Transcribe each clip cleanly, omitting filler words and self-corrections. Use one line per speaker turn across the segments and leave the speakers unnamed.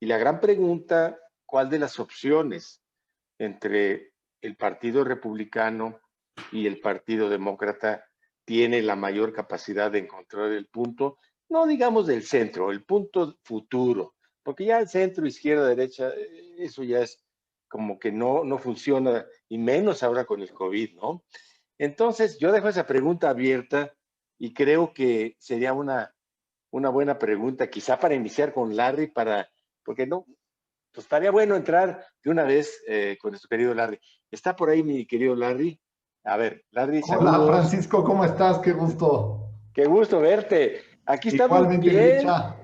Y la gran pregunta, ¿cuál de las opciones entre el Partido Republicano y el Partido Demócrata tiene la mayor capacidad de encontrar el punto, no digamos del centro, el punto futuro? Porque ya el centro, izquierda, derecha, eso ya es como que no funciona, y menos ahora con el COVID, ¿no? Entonces, yo dejo esa pregunta abierta y creo que sería una buena pregunta, quizá para iniciar con Larry, porque no, pues estaría bueno entrar de una vez con nuestro querido Larry. ¿Está por ahí mi querido Larry? A ver, Larry,
Hola
saludos.
Francisco, ¿cómo estás? Qué gusto.
Qué gusto verte. Aquí
Igualmente, Gricha.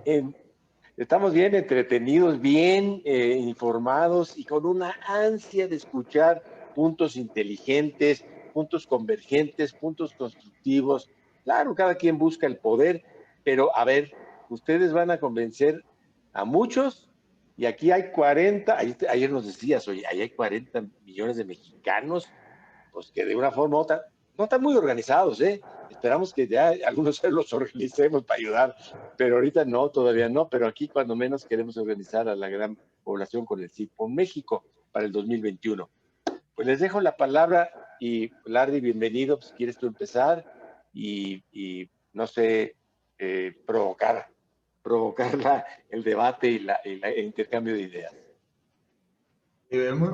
estamos bien entretenidos, bien informados y con una ansia de escuchar puntos inteligentes, puntos convergentes, puntos constructivos. Claro, cada quien busca el poder, pero a ver, ustedes van a convencer a muchos y aquí hay 40, ayer nos decías, oye, ahí hay 40 millones de mexicanos, pues que de una forma u otra no están muy organizados, ¿eh? Esperamos que ya algunos los organicemos para ayudar, pero ahorita no, todavía no, pero aquí cuando menos queremos organizar a la gran población con el CID por México para el 2021. Pues les dejo la palabra y Larry, bienvenido, pues quieres tú empezar y no sé, provocar el debate el intercambio de ideas.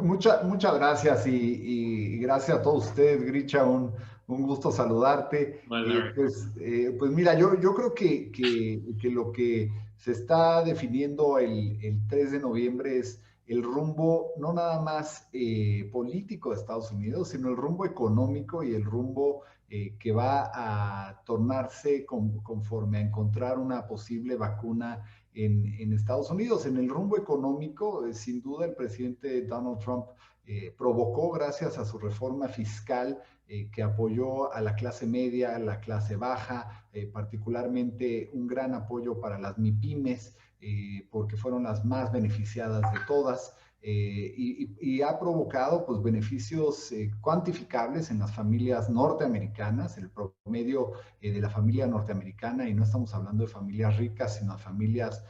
Muchas gracias y gracias a todos ustedes, Gricha, un gusto saludarte.
Bueno,
Pues mira, yo creo que lo que se está definiendo el 3 de noviembre es el rumbo no nada más político de Estados Unidos, sino el rumbo económico y el rumbo que va a tornarse conforme a encontrar una posible vacuna en Estados Unidos. En el rumbo económico, sin duda, el presidente Donald Trump provocó, gracias a su reforma fiscal, que apoyó a la clase media, a la clase baja, particularmente un gran apoyo para las MIPYMES, porque fueron las más beneficiadas de todas. Y ha provocado pues, beneficios cuantificables en las familias norteamericanas. El promedio de la familia norteamericana, y no estamos hablando de familias ricas, sino de familias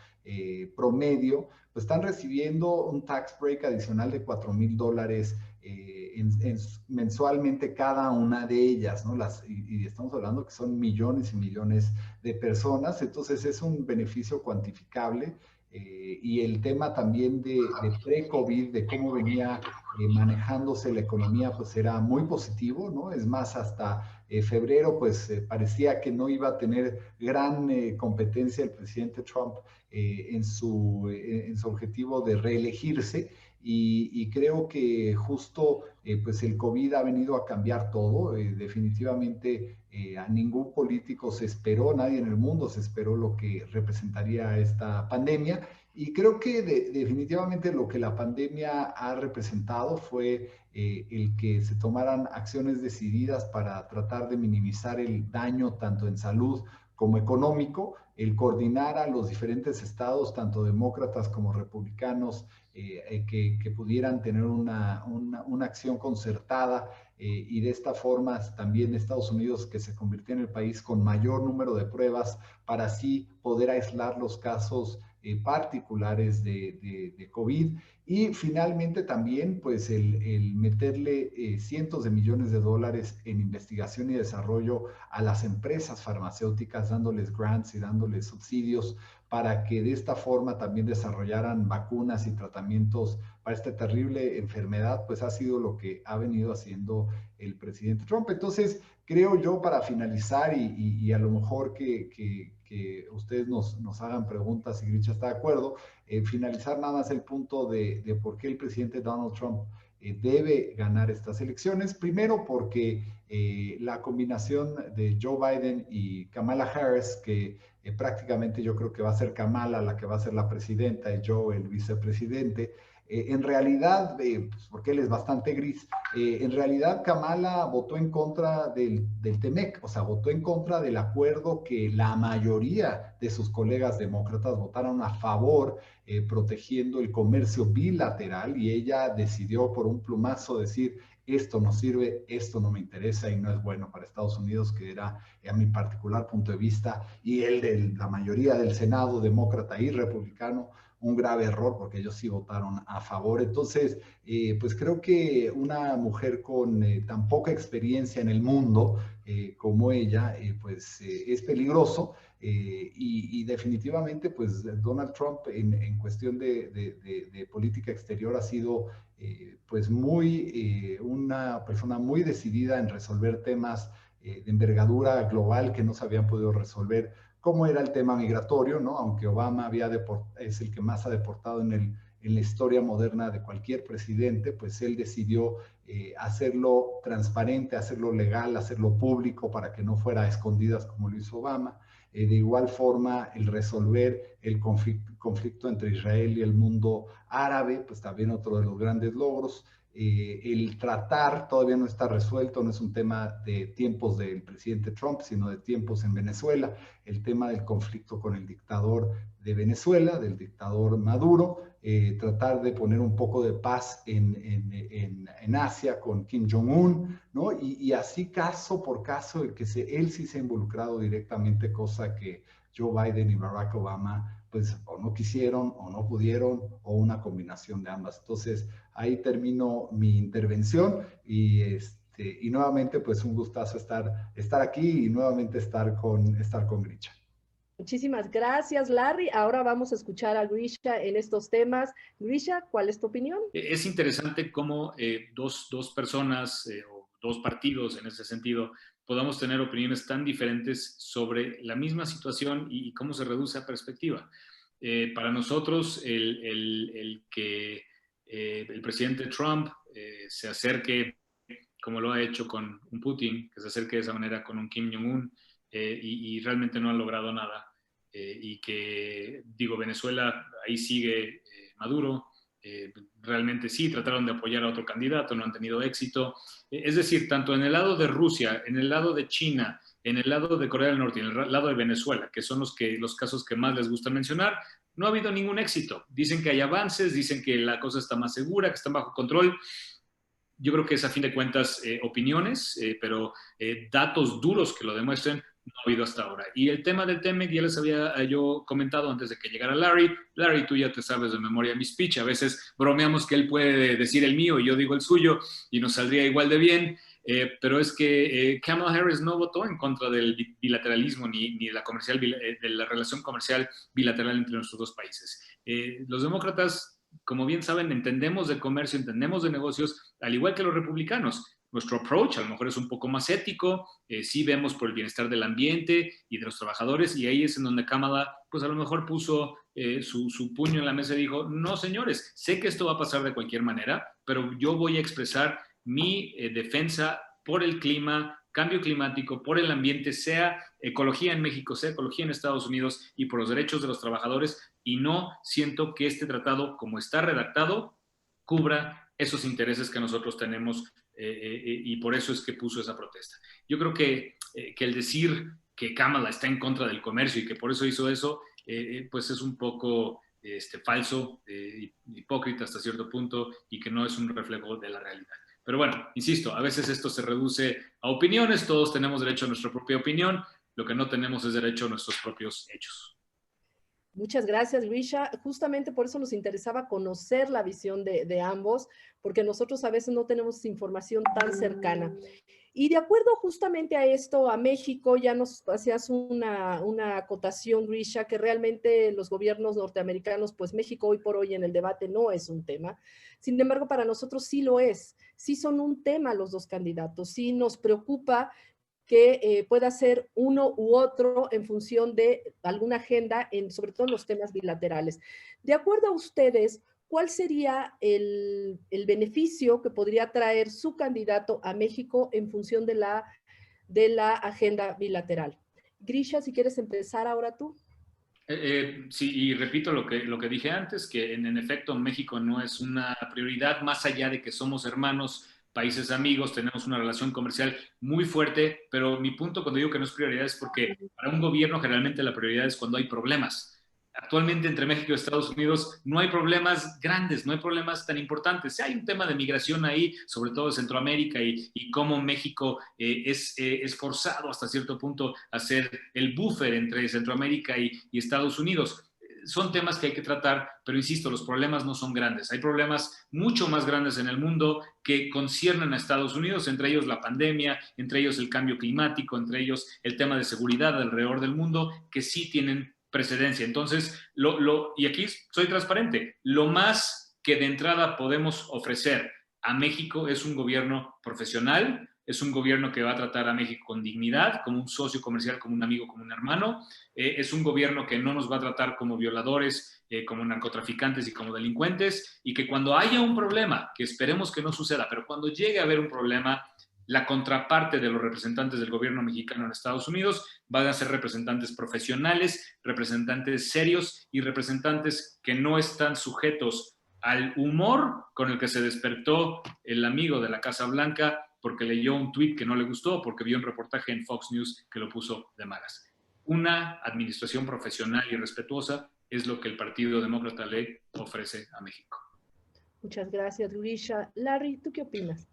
promedio, pues están recibiendo un tax break adicional de $4,000 mensualmente cada una de ellas, ¿no? Y estamos hablando que son millones y millones de personas, entonces es un beneficio cuantificable. Y el tema también de pre-COVID, de cómo venía manejándose la economía, pues era muy positivo, ¿no? Es más, hasta febrero, pues parecía que no iba a tener gran competencia el presidente Trump en su objetivo de reelegirse. Y creo que justo pues el COVID ha venido a cambiar todo. Definitivamente a ningún político se esperó, nadie en el mundo se esperó lo que representaría esta pandemia. Y creo que definitivamente lo que la pandemia ha representado fue el que se tomaran acciones decididas para tratar de minimizar el daño tanto en salud como económico, el coordinar a los diferentes estados, tanto demócratas como republicanos, que pudieran tener una acción concertada y de esta forma también Estados Unidos, que se convirtió en el país con mayor número de pruebas para así poder aislar los casos particulares de COVID. Y finalmente también pues el meterle cientos de millones de dólares en investigación y desarrollo a las empresas farmacéuticas, dándoles grants y dándoles subsidios para que de esta forma también desarrollaran vacunas y tratamientos para esta terrible enfermedad, pues ha sido lo que ha venido haciendo el presidente Trump. Entonces, creo yo, para finalizar, y a lo mejor que ustedes nos hagan preguntas y Grisha está de acuerdo, finalizar nada más el punto de por qué el presidente Donald Trump debe ganar estas elecciones. Primero, porque la combinación de Joe Biden y Kamala Harris, que prácticamente yo creo que va a ser Kamala la que va a ser la presidenta y Joe el vicepresidente, en realidad, pues porque él es bastante gris, en realidad Kamala votó en contra del TEMEC, o sea, votó en contra del acuerdo que la mayoría de sus colegas demócratas votaron a favor, protegiendo el comercio bilateral, y ella decidió por un plumazo decir, esto no sirve, esto no me interesa y no es bueno para Estados Unidos, que era, a mi particular punto de vista, y el de la mayoría del Senado demócrata y republicano, un grave error porque ellos sí votaron a favor. Entonces, pues creo que una mujer con tan poca experiencia en el mundo como ella, pues es peligroso. Y definitivamente, pues Donald Trump en cuestión de política exterior ha sido pues una persona muy decidida en resolver temas de envergadura global que no se habían podido resolver, como era el tema migratorio, ¿no? Aunque Obama es el que más ha deportado en la historia moderna de cualquier presidente, pues él decidió hacerlo transparente, hacerlo legal, hacerlo público para que no fuera a escondidas como lo hizo Obama. De igual forma, el resolver el conflicto entre Israel y el mundo árabe, pues también otro de los grandes logros. El tratar todavía no está resuelto, no es un tema de tiempos del presidente Trump, sino de tiempos en Venezuela, el tema del conflicto con el dictador de Venezuela, del dictador Maduro, tratar de poner un poco de paz en Asia con Kim Jong-un, ¿no? Y así caso por caso, él sí se ha involucrado directamente, cosa que Joe Biden y Barack Obama pues o no quisieron o no pudieron o una combinación de ambas. Entonces ahí termino mi intervención y nuevamente pues un gustazo estar aquí y nuevamente estar con Grisha.
Muchísimas gracias, Larry. Ahora vamos a escuchar a Grisha en estos temas. Grisha, ¿cuál es tu opinión?
Es interesante cómo dos personas o dos partidos en ese sentido podamos tener opiniones tan diferentes sobre la misma situación y cómo se reduce a perspectiva. Para nosotros, el que el presidente Trump se acerque, como lo ha hecho con un Putin, que se acerque de esa manera con un Kim Jong-un y realmente no ha logrado nada. Y que, digo, Venezuela ahí sigue Maduro. Realmente sí, trataron de apoyar a otro candidato, no han tenido éxito. Es decir, tanto en el lado de Rusia, en el lado de China, en el lado de Corea del Norte y en el lado de Venezuela, que son los casos que más les gusta mencionar, no ha habido ningún éxito. Dicen que hay avances, dicen que la cosa está más segura, que está bajo control. Yo creo que es a fin de cuentas opiniones, pero datos duros que lo demuestren no ha habido hasta ahora. Y el tema del TEMEC ya les había yo comentado antes de que llegara Larry. Larry, tú ya te sabes de memoria mi speech. A veces bromeamos que él puede decir el mío y yo digo el suyo y nos saldría igual de bien. Pero es que Kamala Harris no votó en contra del bilateralismo ni de la relación comercial bilateral entre nuestros dos países. Los demócratas, como bien saben, entendemos de comercio, entendemos de negocios, al igual que los republicanos. Nuestro approach a lo mejor es un poco más ético, sí vemos por el bienestar del ambiente y de los trabajadores, y ahí es en donde Kamala, pues a lo mejor puso su puño en la mesa y dijo, no señores, sé que esto va a pasar de cualquier manera, pero yo voy a expresar mi defensa por el clima, cambio climático, por el ambiente, sea ecología en México, sea ecología en Estados Unidos y por los derechos de los trabajadores, y no siento que este tratado, como está redactado, cubra esos intereses que nosotros tenemos y por eso es que puso esa protesta. Yo creo que el decir que Kamala está en contra del comercio y que por eso hizo eso, pues es un poco falso, hipócrita hasta cierto punto y que no es un reflejo de la realidad. Pero bueno, insisto, a veces esto se reduce a opiniones, todos tenemos derecho a nuestra propia opinión, lo que no tenemos es derecho a nuestros propios hechos.
Muchas gracias, Grisha. Justamente por eso nos interesaba conocer la visión de ambos, porque nosotros a veces no tenemos información tan cercana. Y de acuerdo justamente a esto, a México, ya nos hacías una acotación, Grisha, que realmente los gobiernos norteamericanos, pues México hoy por hoy en el debate no es un tema. Sin embargo, para nosotros sí lo es. Sí son un tema los dos candidatos. Sí nos preocupa que pueda ser uno u otro en función de alguna agenda, sobre todo en los temas bilaterales. De acuerdo a ustedes, ¿cuál sería el beneficio que podría traer su candidato a México en función de la agenda bilateral? Grisha, si quieres empezar ahora tú.
Sí, y repito lo que dije antes, que en efecto México no es una prioridad, más allá de que somos hermanos, países amigos, tenemos una relación comercial muy fuerte, pero mi punto cuando digo que no es prioridad es porque para un gobierno generalmente la prioridad es cuando hay problemas. Actualmente entre México y Estados Unidos no hay problemas grandes, no hay problemas tan importantes. Sí hay un tema de migración ahí, sobre todo de Centroamérica y cómo México es forzado hasta cierto punto a ser el buffer entre Centroamérica y Estados Unidos. son temas que hay que tratar, pero insisto, los problemas no son grandes. Hay problemas mucho más grandes en el mundo que conciernen a Estados Unidos, entre ellos la pandemia, entre ellos el cambio climático, entre ellos el tema de seguridad alrededor del mundo, que sí tienen precedencia. Entonces, y aquí soy transparente, lo más que de entrada podemos ofrecer a México es un gobierno profesional, es un gobierno que va a tratar a México con dignidad, como un socio comercial, como un amigo, como un hermano. Es un gobierno que no nos va a tratar como violadores, como narcotraficantes y como delincuentes, y que cuando haya un problema, que esperemos que no suceda, pero cuando llegue a haber un problema, la contraparte de los representantes del gobierno mexicano en Estados Unidos van a ser representantes profesionales, representantes serios y representantes que no están sujetos al humor con el que se despertó el amigo de la Casa Blanca porque leyó un tuit que no le gustó, porque vio un reportaje en Fox News que lo puso de malas. Una administración profesional y respetuosa es lo que el Partido Demócrata le ofrece a México.
Muchas gracias, Grisha. Larry, ¿tú qué opinas?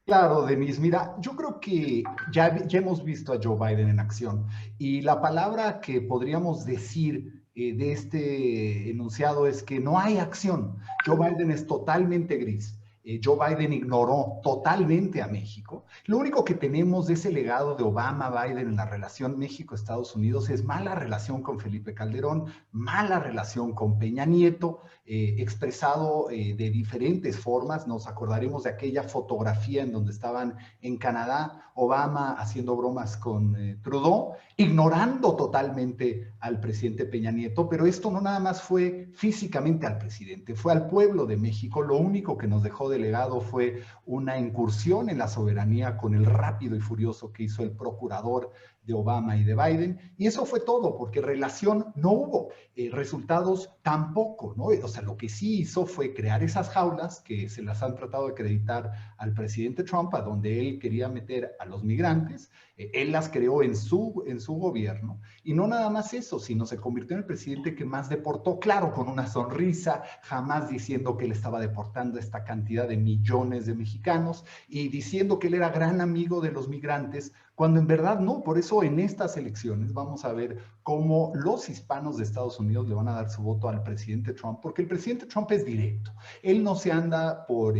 Claro, Denise, mira, yo creo que ya hemos visto a Joe Biden en acción y la palabra que podríamos decir de este enunciado es que no hay acción. Joe Biden es totalmente gris. Joe Biden ignoró totalmente a México. Lo único que tenemos de ese legado de Obama-Biden en la relación México-Estados Unidos es mala relación con Felipe Calderón, mala relación con Peña Nieto, expresado de diferentes formas. Nos acordaremos de aquella fotografía en donde estaban en Canadá, Obama haciendo bromas con Trudeau, ignorando totalmente al presidente Peña Nieto, pero esto no nada más fue físicamente al presidente, fue al pueblo de México. Lo único que nos dejó de legado fue una incursión en la soberanía con el rápido y furioso que hizo el procurador de Obama y de Biden, y eso fue todo, porque relación no hubo, resultados tampoco, ¿no? O sea, lo que sí hizo fue crear esas jaulas que se las han tratado de acreditar al presidente Trump, a donde él quería meter a los migrantes. Él las creó en su gobierno, y no nada más eso, sino se convirtió en el presidente que más deportó, claro, con una sonrisa, jamás diciendo que él estaba deportando esta cantidad de millones de mexicanos, y diciendo que él era gran amigo de los migrantes, cuando en verdad no. Por eso en estas elecciones vamos a ver cómo los hispanos de Estados Unidos le van a dar su voto al presidente Trump, porque el presidente Trump es directo. Él no se anda por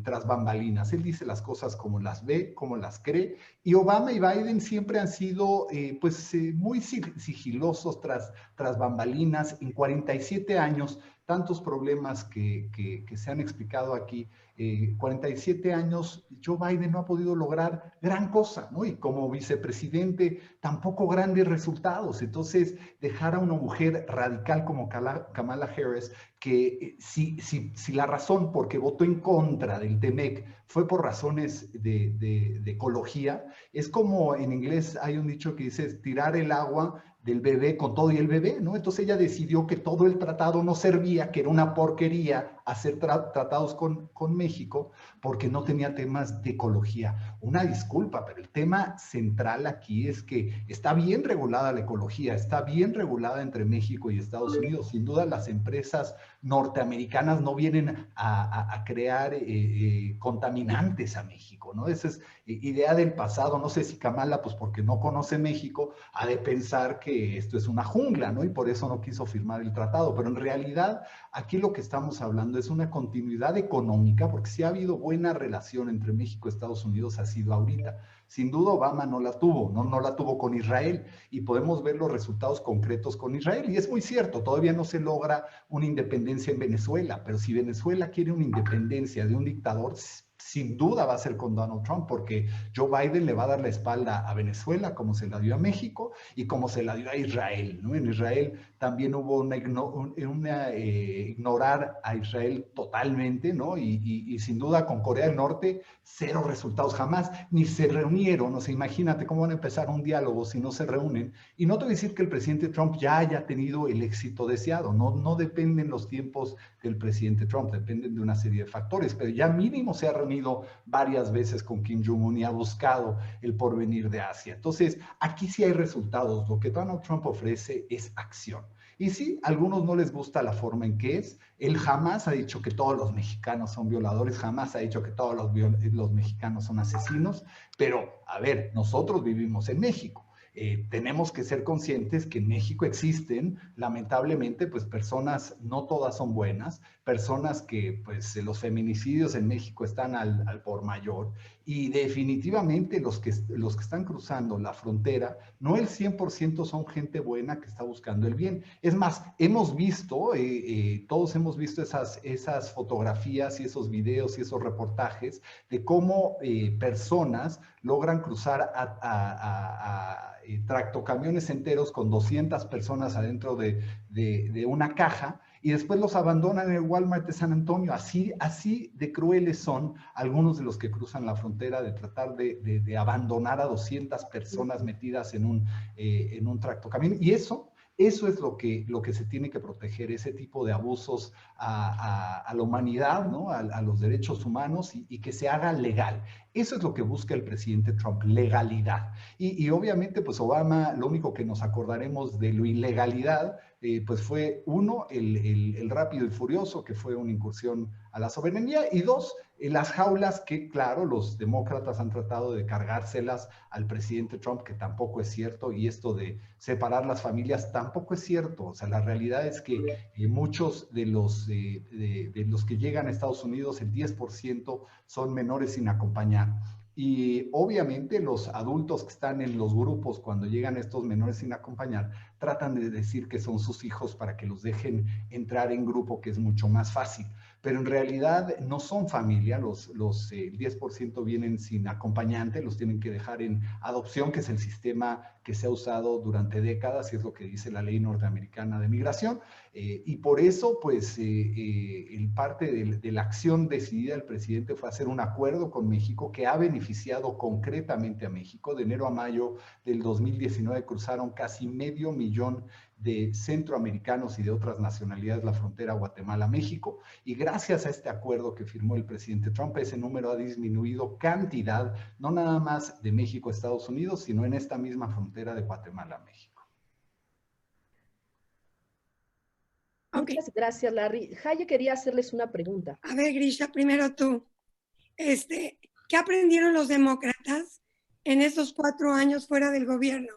tras bambalinas. Él dice las cosas como las ve, como las cree, y Obama y Biden siempre han sido muy sigilosos tras bambalinas. En 47 años, tantos problemas que se han explicado aquí, 47 años, Joe Biden no ha podido lograr gran cosa, ¿no? Y como vicepresidente, tampoco grandes resultados. Entonces, dejar a una mujer radical como Kamala Harris, que si la razón por que votó en contra del TEMEC fue por razones de ecología, es como en inglés hay un dicho que dice tirar el agua del bebé con todo y el bebé, ¿no? Entonces ella decidió que todo el tratado no servía, que era una porquería hacer tratados con México, porque no tenía temas de ecología. Una disculpa, pero el tema central aquí es que está bien regulada la ecología, está bien regulada entre México y Estados Unidos. Sin duda las empresas norteamericanas no vienen a crear contaminantes a México, ¿no? Esa es idea del pasado. No sé si Kamala, pues porque no conoce México, ha de pensar que esto es una jungla, ¿no? Y por eso no quiso firmar el tratado. Pero en realidad aquí lo que estamos hablando es una continuidad económica, porque si ha habido buena relación entre México y Estados Unidos, ha sido ahorita. Sin duda Obama no la tuvo, no la tuvo con Israel, y podemos ver los resultados concretos con Israel, y es muy cierto, todavía no se logra una independencia en Venezuela, pero si Venezuela quiere una independencia de un dictador, sin duda va a ser con Donald Trump, porque Joe Biden le va a dar la espalda a Venezuela como se la dio a México y como se la dio a Israel, ¿no? En Israel también hubo ignorar a Israel totalmente, ¿no? Y sin duda con Corea del Norte, cero resultados, jamás, ni se reunieron. O sea, imagínate cómo van a empezar un diálogo si no se reúnen. Y no te voy a decir que el presidente Trump ya haya tenido el éxito deseado, no dependen los tiempos del presidente Trump, dependen de una serie de factores, pero ya mínimo se ha reunido varias veces con Kim Jong-un y ha buscado el porvenir de Asia. Entonces, aquí sí hay resultados. Lo que Donald Trump ofrece es acción. Y sí, a algunos no les gusta la forma en que es. Él jamás ha dicho que todos los mexicanos son violadores, jamás ha dicho que todos los mexicanos son asesinos, pero, a ver, nosotros vivimos en México. Tenemos que ser conscientes que en México existen, lamentablemente, pues personas, no todas son buenas, personas que pues los feminicidios en México están al por mayor, y definitivamente los que están cruzando la frontera, no el 100% son gente buena que está buscando el bien. Es más, hemos visto, todos hemos visto esas fotografías y esos videos y esos reportajes de cómo personas logran cruzar a tractocamiones enteros con 200 personas adentro de una caja, y después los abandonan en el Walmart de San Antonio. Así de crueles son algunos de los que cruzan la frontera, de tratar de abandonar a 200 personas metidas en un tractocamión. Y eso es lo que se tiene que proteger, ese tipo de abusos a la humanidad, ¿no? A los derechos humanos, y que se haga legal. Eso es lo que busca el presidente Trump, legalidad. Y obviamente, pues Obama, lo único que nos acordaremos de la ilegalidad, pues fue uno, el Rápido y Furioso, que fue una incursión a la soberanía, y dos, las jaulas que, claro, los demócratas han tratado de cargárselas al presidente Trump, que tampoco es cierto, y esto de separar las familias tampoco es cierto. O sea, la realidad es que muchos de los que llegan a Estados Unidos, el 10% son menores sin acompañar. Y obviamente los adultos que están en los grupos, cuando llegan estos menores sin acompañar, tratan de decir que son sus hijos para que los dejen entrar en grupo, que es mucho más fácil. Pero en realidad no son familia, el 10% vienen sin acompañante, los tienen que dejar en adopción, que es el sistema que se ha usado durante décadas, y es lo que dice la ley norteamericana de migración. Y por eso, pues, parte de la acción decidida del presidente fue hacer un acuerdo con México que ha beneficiado concretamente a México. De enero a mayo del 2019 cruzaron casi 500,000 de centroamericanos y de otras nacionalidades la frontera Guatemala-México, y gracias a este acuerdo que firmó el presidente Trump, ese número ha disminuido cantidad, no nada más de México a Estados Unidos, sino en esta misma frontera de Guatemala-México.
Okay. Muchas gracias, Larry. Haye quería hacerles una pregunta.
A ver, Grisha, primero tú. ¿Qué aprendieron los demócratas en estos 4 años fuera del gobierno?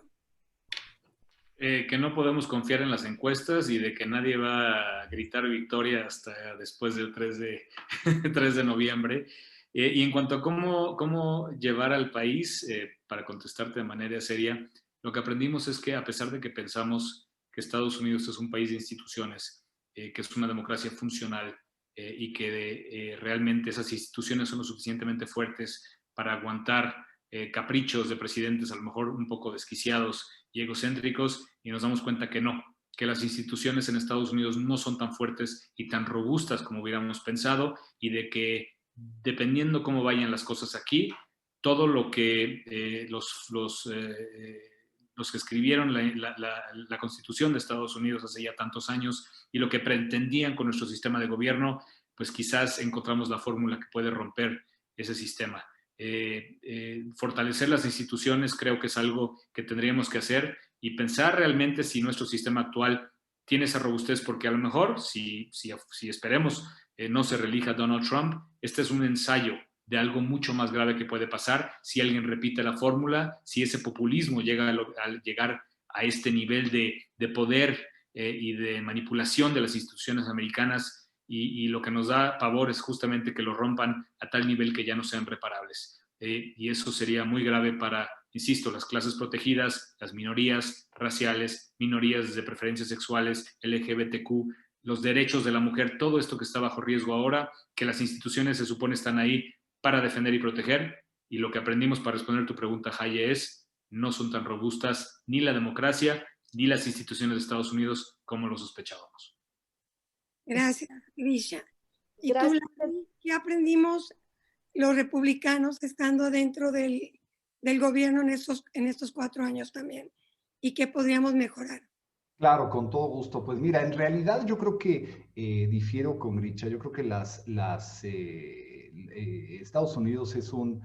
Que no podemos confiar en las encuestas y de que nadie va a gritar victoria hasta después del 3 de noviembre. Y en cuanto a cómo llevar al país, para contestarte de manera seria, lo que aprendimos es que, a pesar de que pensamos que Estados Unidos es un país de instituciones, que es una democracia funcional, y que realmente esas instituciones son lo suficientemente fuertes para aguantar caprichos de presidentes a lo mejor un poco desquiciados y egocéntricos, y nos damos cuenta que no, que las instituciones en Estados Unidos no son tan fuertes y tan robustas como hubiéramos pensado, y de que dependiendo cómo vayan las cosas aquí, todo lo que los que escribieron la Constitución de Estados Unidos hace ya tantos años y lo que pretendían con nuestro sistema de gobierno, pues quizás encontramos la fórmula que puede romper ese sistema. Fortalecer las instituciones creo que es algo que tendríamos que hacer, y pensar realmente si nuestro sistema actual tiene esa robustez, porque a lo mejor, si esperemos no se reelija Donald Trump, este es un ensayo de algo mucho más grave que puede pasar si alguien repite la fórmula, si ese populismo llega a llegar a este nivel de poder y de manipulación de las instituciones americanas, y lo que nos da pavor es justamente que lo rompan a tal nivel que ya no sean reparables. Y eso sería muy grave para, insisto, las clases protegidas, las minorías raciales, minorías de preferencias sexuales, LGBTQ, los derechos de la mujer, todo esto que está bajo riesgo ahora, que las instituciones se supone están ahí para defender y proteger, y lo que aprendimos, para responder tu pregunta, Haye, es no son tan robustas ni la democracia ni las instituciones de Estados Unidos como lo sospechábamos.
Gracias, Grisha. ¿Y tú, Larry, qué aprendimos los republicanos estando dentro del gobierno en estos 4 años también? ¿Y qué podríamos mejorar?
Claro, con todo gusto. Pues mira, en realidad yo creo que difiero con Grisha. Yo creo que Estados Unidos es un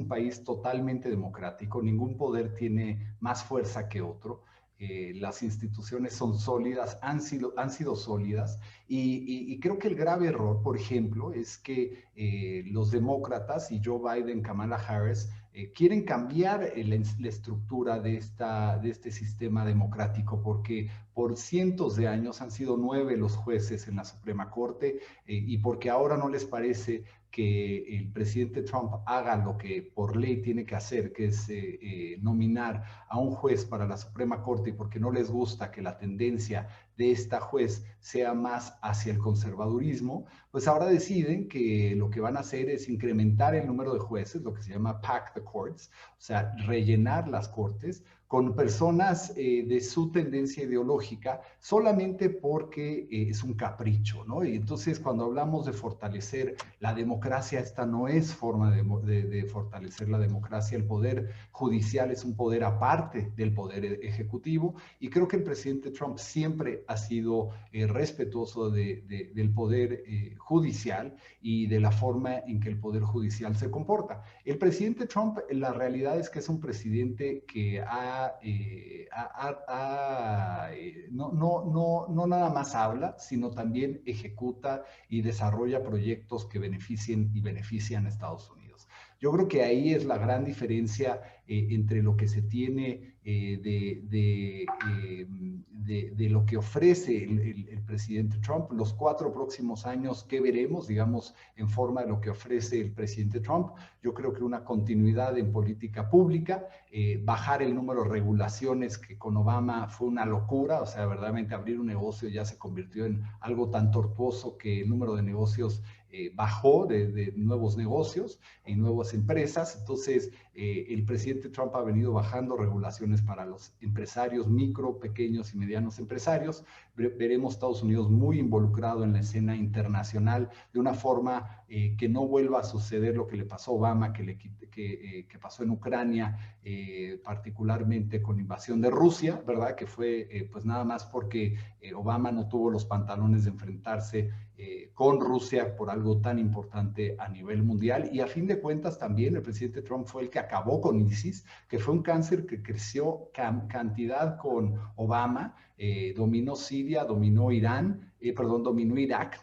país totalmente democrático. Ningún poder tiene más fuerza que otro. Las instituciones son sólidas, han sido sólidas, y creo que el grave error, por ejemplo, es que los demócratas y Joe Biden, Kamala Harris, quieren cambiar la estructura de este sistema democrático, porque por cientos de años han sido 9 los jueces en la Suprema Corte, y porque ahora no les parece que el presidente Trump haga lo que por ley tiene que hacer, que es nominar a un juez para la Suprema Corte, y porque no les gusta que la tendencia de esta juez sea más hacia el conservadurismo, pues ahora deciden que lo que van a hacer es incrementar el número de jueces, lo que se llama pack the courts, o sea, rellenar las cortes con personas de su tendencia ideológica, solamente porque es un capricho, ¿no? Y entonces, cuando hablamos de fortalecer la democracia, esta no es forma de fortalecer la democracia. El poder judicial es un poder aparte del poder ejecutivo, y creo que el presidente Trump siempre ha sido respetuoso del poder judicial y de la forma en que el poder judicial se comporta. El presidente Trump, la realidad es que es un presidente que no nada más habla, sino también ejecuta y desarrolla proyectos que benefician a Estados Unidos. Yo creo que ahí es la gran diferencia entre lo que se tiene de lo que ofrece el presidente Trump. Los 4 próximos años, ¿qué veremos? Digamos, en forma de lo que ofrece el presidente Trump. Yo creo que una continuidad en política pública, bajar el número de regulaciones, que con Obama fue una locura. O sea, verdaderamente abrir un negocio ya se convirtió en algo tan tortuoso que el número de negocios bajó, de nuevos negocios y nuevas empresas. Entonces, el presidente Trump ha venido bajando regulaciones para los empresarios, micro, pequeños y medianos empresarios. Veremos Estados Unidos muy involucrado en la escena internacional de una forma que no vuelva a suceder lo que le pasó a Obama, que pasó en Ucrania, particularmente con la invasión de Rusia, ¿verdad? Que fue pues nada más porque Obama no tuvo los pantalones de enfrentarse con Rusia por algo tan importante a nivel mundial. Y a fin de cuentas también el presidente Trump fue el que acabó con ISIS, que fue un cáncer que creció cantidad con Obama, dominó Siria, dominó Irak,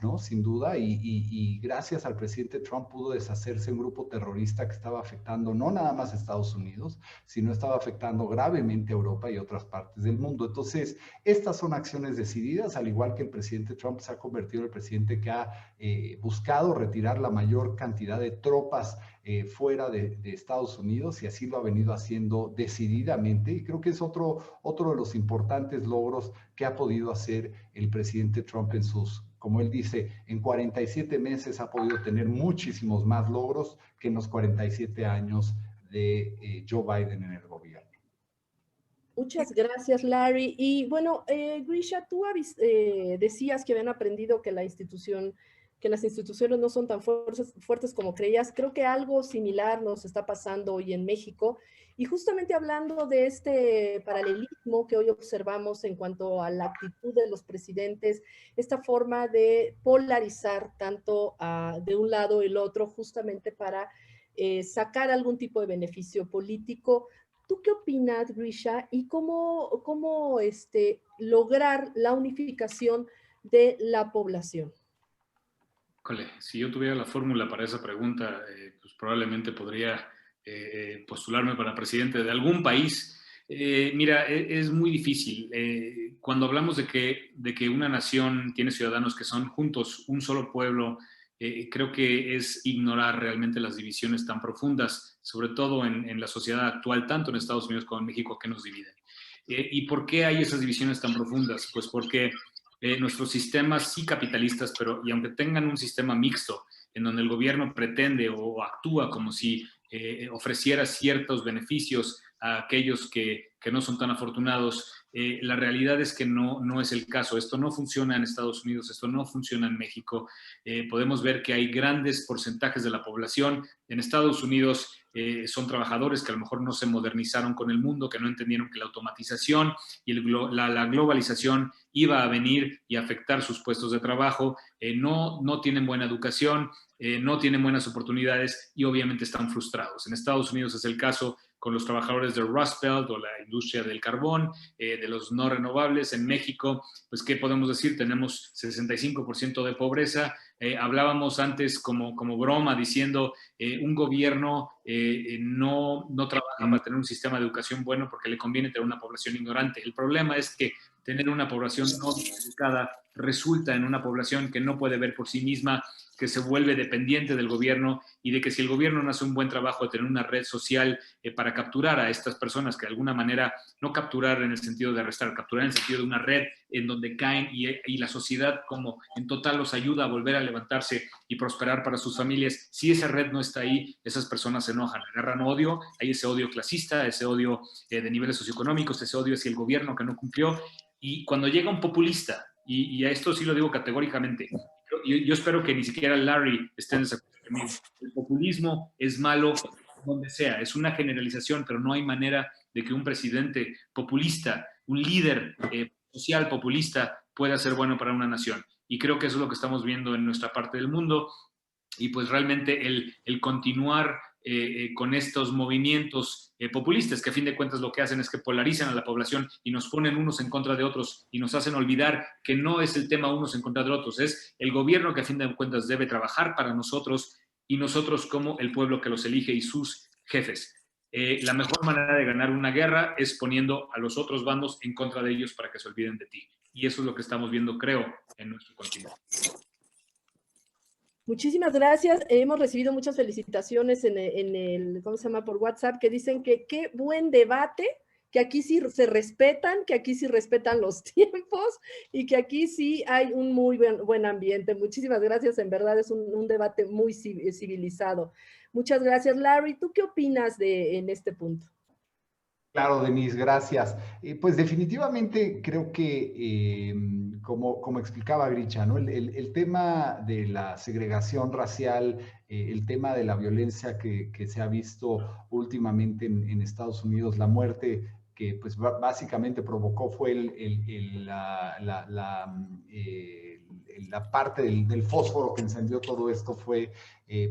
¿no? Sin duda, y gracias al presidente Trump pudo deshacerse un grupo terrorista que estaba afectando no nada más a Estados Unidos, sino estaba afectando gravemente a Europa y otras partes del mundo. Entonces, estas son acciones decididas, al igual que el presidente Trump se ha convertido en el presidente que ha buscado retirar la mayor cantidad de tropas fuera de Estados Unidos, y así lo ha venido haciendo decididamente, y creo que es otro de los importantes logros que ha podido hacer el presidente Trump en como él dice, en 47 meses ha podido tener muchísimos más logros que en los 47 años de Joe Biden en el gobierno.
Muchas gracias, Larry. Y bueno, Grisha, tú decías que habían aprendido que las instituciones no son tan fuertes como creías. Creo que algo similar nos está pasando hoy en México. Y justamente hablando de este paralelismo que hoy observamos en cuanto a la actitud de los presidentes, esta forma de polarizar tanto de un lado el otro, justamente para sacar algún tipo de beneficio político. ¿Tú qué opinas, Grisha? ¿Y cómo lograr la unificación de la población?
Si yo tuviera la fórmula para esa pregunta, pues probablemente podría postularme para presidente de algún país. Mira, es muy difícil. Cuando hablamos de que una nación tiene ciudadanos que son juntos un solo pueblo, creo que es ignorar realmente las divisiones tan profundas, sobre todo en la sociedad actual, tanto en Estados Unidos como en México, que nos dividen. ¿Y por qué hay esas divisiones tan profundas? Pues porque nuestros sistemas sí capitalistas, y aunque tengan un sistema mixto, en donde el gobierno pretende o actúa como si ofreciera ciertos beneficios a aquellos que no son tan afortunados, la realidad es que no es el caso. Esto no funciona en Estados Unidos, esto no funciona en México. Podemos ver que hay grandes porcentajes de la población en Estados Unidos, son trabajadores que a lo mejor no se modernizaron con el mundo, que no entendieron que la automatización y la globalización iba a venir y afectar sus puestos de trabajo, no tienen buena educación, no tienen buenas oportunidades y obviamente están frustrados. En Estados Unidos es el caso con los trabajadores del Rust Belt o la industria del carbón, de los no renovables. En México, pues, ¿qué podemos decir? Tenemos 65% de pobreza. Hablábamos antes como broma diciendo un gobierno no trabaja para tener un sistema de educación bueno porque le conviene tener una población ignorante. El problema es que tener una población no educada resulta en una población que no puede ver por sí misma, que se vuelve dependiente del gobierno, y de que si el gobierno no hace un buen trabajo de tener una red social para capturar a estas personas, que de alguna manera, no capturar en el sentido de arrestar, capturar en el sentido de una red en donde caen y la sociedad como en total los ayuda a volver a levantarse y prosperar para sus familias. Si esa red no está ahí, esas personas se enojan, agarran odio, hay ese odio clasista, ese odio de niveles socioeconómicos, ese odio hacia el gobierno que no cumplió. Y cuando llega un populista, y a esto sí lo digo categóricamente, yo espero que ni siquiera Larry esté en desacuerdo conmigo, el populismo es malo donde sea, es una generalización, pero no hay manera de que un presidente populista, un líder social populista pueda ser bueno para una nación. Y creo que eso es lo que estamos viendo en nuestra parte del mundo. Y pues realmente el continuar con estos movimientos populistas, que a fin de cuentas lo que hacen es que polarizan a la población y nos ponen unos en contra de otros y nos hacen olvidar que no es el tema unos en contra de otros, es el gobierno que a fin de cuentas debe trabajar para nosotros y nosotros como el pueblo que los elige y sus jefes. La mejor manera de ganar una guerra es poniendo a los otros bandos en contra de ellos para que se olviden de ti. Y eso es lo que estamos viendo, creo, en nuestro continente.
Muchísimas gracias. Hemos recibido muchas felicitaciones en el, ¿cómo se llama? Por WhatsApp, que dicen que qué buen debate, que aquí sí se respetan, que aquí sí respetan los tiempos y que aquí sí hay un muy buen ambiente. Muchísimas gracias, en verdad es un debate muy civilizado. Muchas gracias, Larry. ¿Tú qué opinas en este punto?
Claro, Denise, gracias. Pues definitivamente creo que, como explicaba Grisha, ¿no? El tema de la segregación racial, el tema de la violencia que se ha visto últimamente en Estados Unidos, la muerte que pues básicamente provocó fue la parte del fósforo que encendió todo esto fue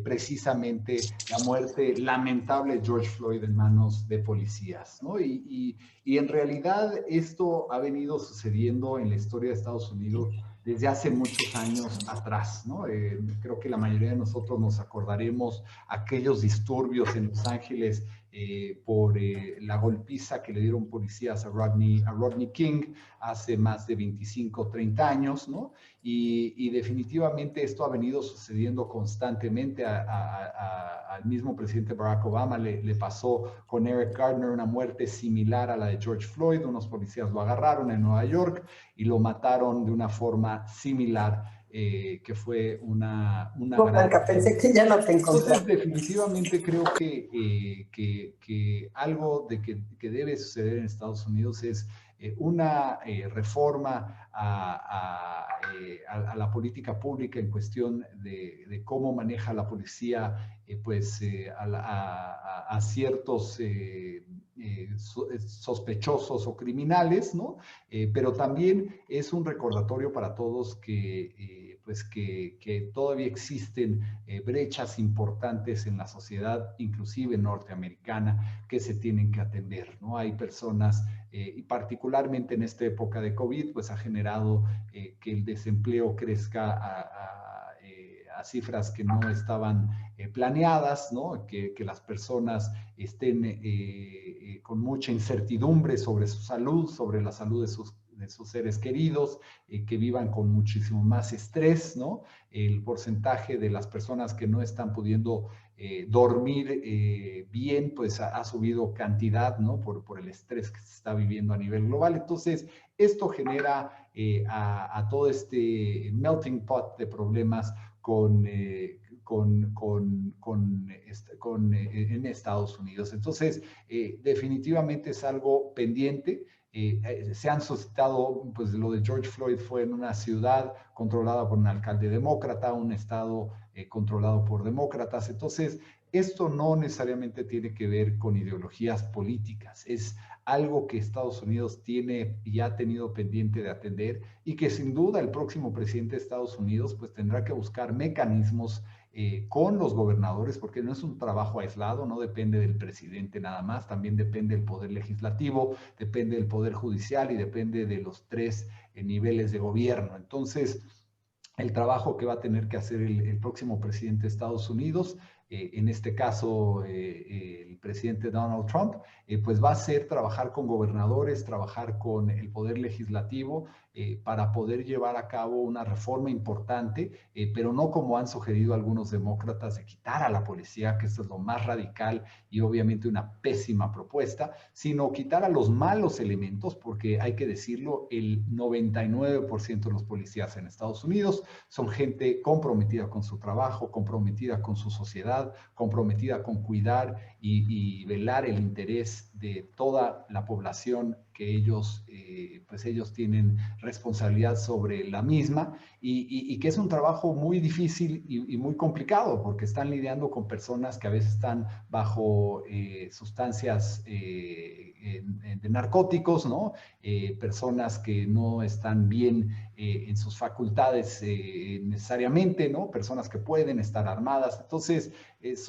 precisamente la muerte lamentable de George Floyd en manos de policías, ¿no? Y en realidad esto ha venido sucediendo en la historia de Estados Unidos desde hace muchos años atrás, ¿no? Creo que la mayoría de nosotros nos acordaremos aquellos disturbios en Los Ángeles por la golpiza que le dieron policías a Rodney King hace más de 25, 30 años, ¿no? Y definitivamente esto ha venido sucediendo constantemente. Al mismo presidente Barack Obama le pasó con Eric Gardner una muerte similar a la de George Floyd. Unos policías lo agarraron en Nueva York y lo mataron de una forma similar. Que fue una gran...
Pensé que ya no te encontré.
Entonces, definitivamente creo que algo que debe suceder en Estados Unidos es una reforma a la política pública en cuestión de cómo maneja la policía a ciertos sospechosos o criminales, ¿no? Pero también es un recordatorio para todos que todavía existen brechas importantes en la sociedad, inclusive norteamericana, que se tienen que atender, ¿no? Hay personas, y particularmente en esta época de COVID, pues ha generado que el desempleo crezca a cifras que no estaban planeadas, ¿no? Que las personas estén con mucha incertidumbre sobre su salud, sobre la salud de sus seres queridos, que vivan con muchísimo más estrés, ¿no? El porcentaje de las personas que no están pudiendo dormir bien, pues ha subido cantidad, ¿no? Por el estrés que se está viviendo a nivel global. Entonces, esto genera a todo este melting pot de problemas en Estados Unidos. Entonces, definitivamente es algo pendiente. Se han suscitado, pues lo de George Floyd fue en una ciudad controlada por un alcalde demócrata, un estado controlado por demócratas. Entonces, Esto no necesariamente tiene que ver con ideologías políticas, es algo que Estados Unidos tiene y ha tenido pendiente de atender y que sin duda el próximo presidente de Estados Unidos pues tendrá que buscar mecanismos con los gobernadores, porque no es un trabajo aislado, no depende del presidente nada más, también depende del poder legislativo, depende del poder judicial y depende de los tres niveles de gobierno. Entonces, el trabajo que va a tener que hacer el próximo presidente de Estados Unidos, en este caso el presidente Donald Trump, pues va a ser trabajar con gobernadores, trabajar con el poder legislativo para poder llevar a cabo una reforma importante, pero no como han sugerido algunos demócratas de quitar a la policía, que esto es lo más radical y obviamente una pésima propuesta, sino quitar a los malos elementos, porque hay que decirlo, el 99% de los policías en Estados Unidos son gente comprometida con su trabajo, comprometida con su sociedad, comprometida con cuidar y velar el interés de toda la población que ellos, pues ellos tienen responsabilidad sobre la misma y que es un trabajo muy difícil y muy complicado porque están lidiando con personas que a veces están bajo sustancias de narcóticos, ¿no? Personas que no están bien en sus facultades necesariamente, ¿no? Personas que pueden estar armadas. Entonces, es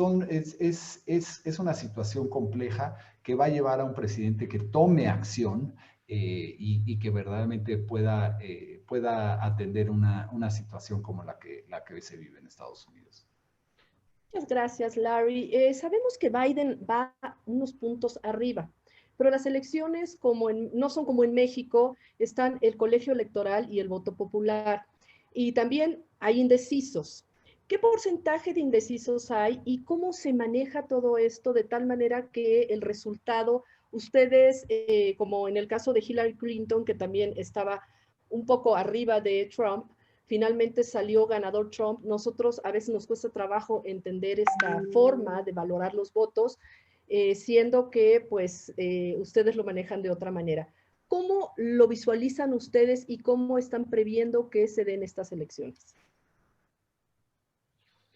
una situación compleja que va a llevar a un presidente que tome acción y que verdaderamente pueda atender una situación como la que hoy se vive en Estados Unidos.
Muchas gracias, Larry. Sabemos que Biden va unos puntos arriba, pero las elecciones no son como en México, están el colegio electoral y el voto popular. Y también hay indecisos. ¿Qué porcentaje de indecisos hay y cómo se maneja todo esto de tal manera que el resultado, ustedes, como en el caso de Hillary Clinton, que también estaba un poco arriba de Trump, finalmente salió ganador Trump? Nosotros a veces nos cuesta trabajo entender esta forma de valorar los votos, siendo que pues ustedes lo manejan de otra manera. ¿Cómo lo visualizan ustedes y cómo están previendo que se den estas elecciones?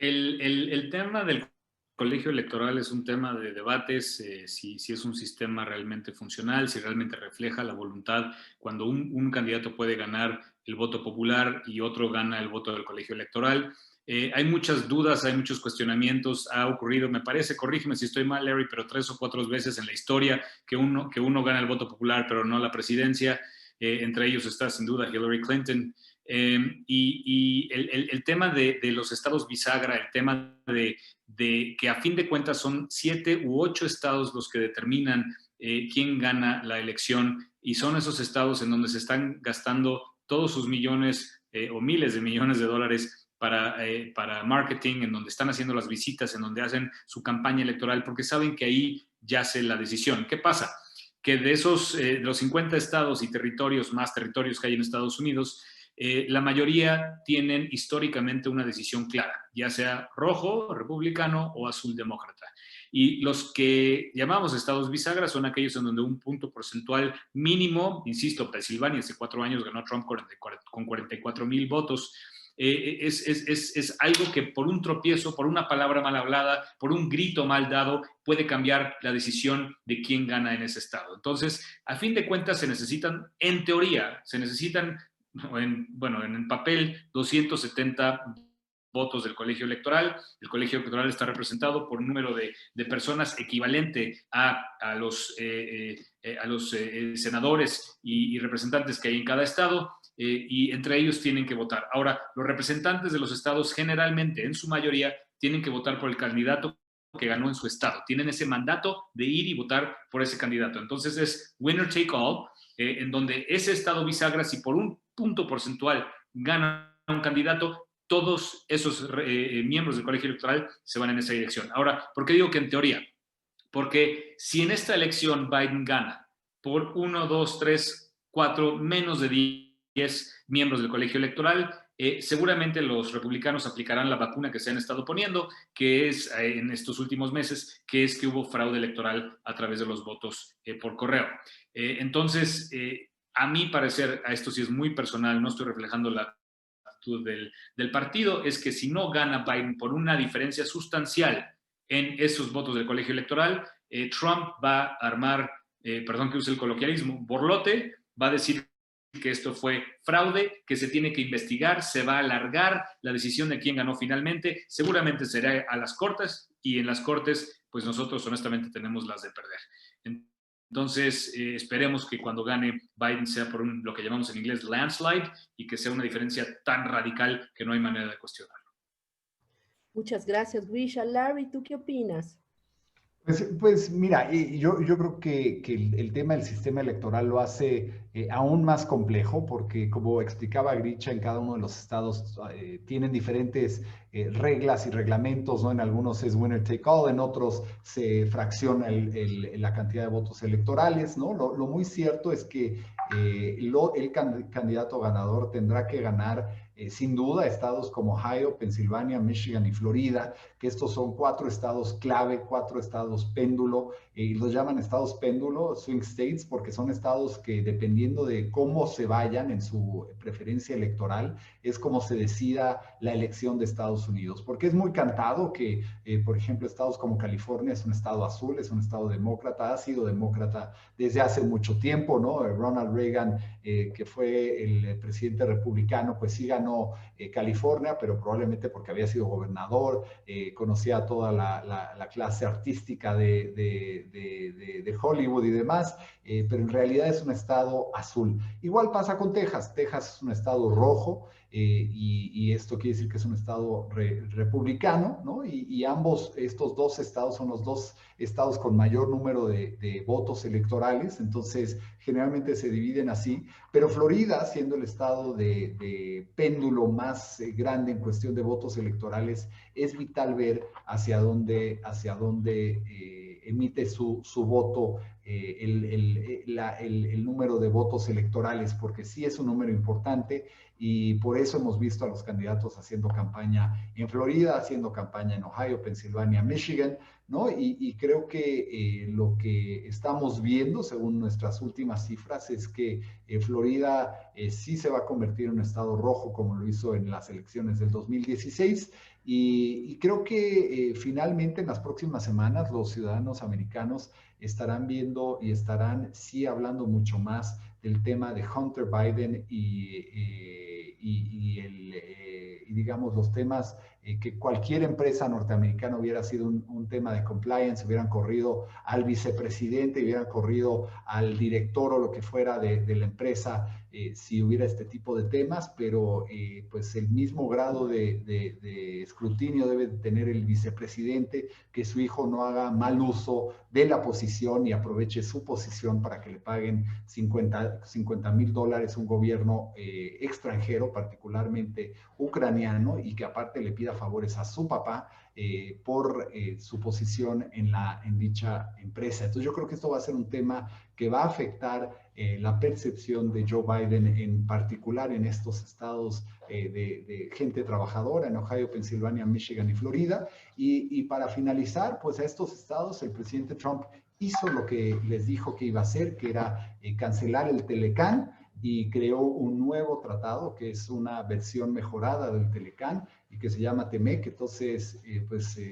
El tema del colegio electoral es un tema de debates, si es un sistema realmente funcional, si realmente refleja la voluntad, cuando un candidato puede ganar el voto popular y otro gana el voto del colegio electoral. Hay muchas dudas, hay muchos cuestionamientos, ha ocurrido, me parece, corrígeme si estoy mal, Larry, pero 3 o 4 veces en la historia que uno gana el voto popular, pero no la presidencia. Entre ellos está sin duda Hillary Clinton. Y el tema de los estados bisagra, el tema de que a fin de cuentas son 7 u 8 estados los que determinan quién gana la elección, y son esos estados en donde se están gastando todos sus millones o miles de millones de dólares para marketing, en donde están haciendo las visitas, en donde hacen su campaña electoral, porque saben que ahí yace la decisión. ¿Qué pasa? Que de esos, los 50 estados y territorios, más territorios que hay en Estados Unidos, la mayoría tienen históricamente una decisión clara, ya sea rojo, republicano o azul, demócrata. Y los que llamamos estados bisagra son aquellos en donde un punto porcentual mínimo, insisto, Pensilvania hace 4 años ganó Trump con 44,000 votos. Es algo que por un tropiezo, por una palabra mal hablada, por un grito mal dado, puede cambiar la decisión de quién gana en ese estado. Entonces, a fin de cuentas, se necesitan, en teoría, en el papel, 270 votos del colegio electoral. El colegio electoral está representado por un número de personas equivalente a los senadores y representantes que hay en cada estado, y entre ellos tienen que votar. Ahora, los representantes de los estados generalmente, en su mayoría, tienen que votar por el candidato que ganó en su estado. Tienen ese mandato de ir y votar por ese candidato. Entonces es winner take all, en donde ese estado bisagra, si por un punto porcentual gana un candidato, todos esos miembros del colegio electoral se van en esa dirección. Ahora, ¿por qué digo que en teoría? Porque si en esta elección Biden gana por 1, 2, 3, 4, menos de 10 miembros del colegio electoral, seguramente los republicanos aplicarán la vacuna que se han estado poniendo, que es en estos últimos meses, que es que hubo fraude electoral a través de los votos por correo. Entonces, a mi parecer, a esto sí es muy personal, no estoy reflejando la actitud del partido, es que si no gana Biden por una diferencia sustancial en esos votos del colegio electoral. Trump va a armar, perdón que use el coloquialismo, borlote, va a decir que esto fue fraude, que se tiene que investigar, se va a alargar la decisión de quién ganó finalmente, seguramente será a las cortes, y en las cortes, pues nosotros honestamente tenemos las de perder. Entonces, esperemos que cuando gane Biden sea por lo que llamamos en inglés landslide, y que sea una diferencia tan radical que no hay manera de cuestionarlo.
Muchas gracias, Grisha. Larry, ¿tú qué opinas?
Pues mira, yo creo que el tema del sistema electoral lo hace aún más complejo porque, como explicaba Grisha, en cada uno de los estados tienen diferentes reglas y reglamentos, ¿no? En algunos es winner take all, en otros se fracciona la cantidad de votos electorales, ¿no? Lo muy cierto es que el candidato ganador tendrá que ganar sin duda estados como Ohio, Pensilvania, Michigan y Florida, que estos son 4 estados clave, 4 estados péndulo, y los llaman estados péndulo, swing states, porque son estados que dependiendo de cómo se vayan en su preferencia electoral, es como se decida la elección de Estados Unidos. Porque es muy cantado que, por ejemplo, estados como California es un estado azul, es un estado demócrata, ha sido demócrata desde hace mucho tiempo, ¿no? Ronald Reagan, que fue el presidente republicano, pues sí ganó California, pero probablemente porque había sido gobernador, conocía a toda la clase artística de Hollywood y demás, pero en realidad es un estado azul. Igual pasa con Texas. Texas es un estado rojo, y esto quiere decir que es un estado republicano, ¿no? Y ambos, estos 2 estados son los 2 estados con mayor número de votos electorales, entonces generalmente se dividen así, pero Florida, siendo el estado de péndulo más grande en cuestión de votos electorales, es vital ver hacia dónde emite su voto el número de votos electorales, porque sí es un número importante, y por eso hemos visto a los candidatos haciendo campaña en Florida, haciendo campaña en Ohio, Pensilvania, Michigan, ¿no? Y creo que lo que estamos viendo, según nuestras últimas cifras, es que Florida sí se va a convertir en un estado rojo, como lo hizo en las elecciones del 2016, y creo que finalmente en las próximas semanas los ciudadanos americanos estarán viendo y estarán sí hablando mucho más del tema de Hunter Biden y digamos los temas que cualquier empresa norteamericana hubiera sido un tema de compliance, hubieran corrido al vicepresidente, hubieran corrido al director o lo que fuera de la empresa si hubiera este tipo de temas, pero pues el mismo grado de escrutinio debe tener el vicepresidente, que su hijo no haga mal uso de la posición y aproveche su posición para que le paguen $50,000 un gobierno extranjero, particularmente ucraniano, y que aparte le pida favores a su papá por su posición en dicha empresa. Entonces yo creo que esto va a ser un tema que va a afectar la percepción de Joe Biden, en particular en estos estados de gente trabajadora, en Ohio, Pensilvania, Michigan y Florida. Y para finalizar, pues a estos estados el presidente Trump hizo lo que les dijo que iba a hacer, que era cancelar el Telecán, y creó un nuevo tratado que es una versión mejorada del Telecán y que se llama TEMEC. Entonces,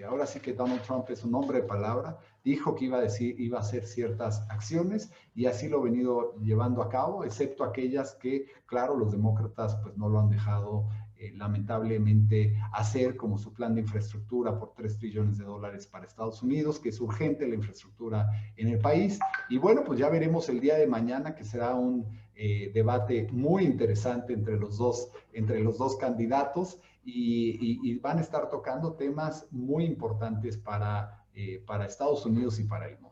ahora sí que Donald Trump es un hombre de palabra, dijo que iba a hacer ciertas acciones y así lo ha venido llevando a cabo, excepto aquellas que, claro, los demócratas pues no lo han dejado lamentablemente hacer, como su plan de infraestructura por $3 trillones para Estados Unidos, que es urgente la infraestructura en el país. Y bueno, pues ya veremos el día de mañana, que será un debate muy interesante entre los dos candidatos, y van a estar tocando temas muy importantes para Estados Unidos y para el mundo.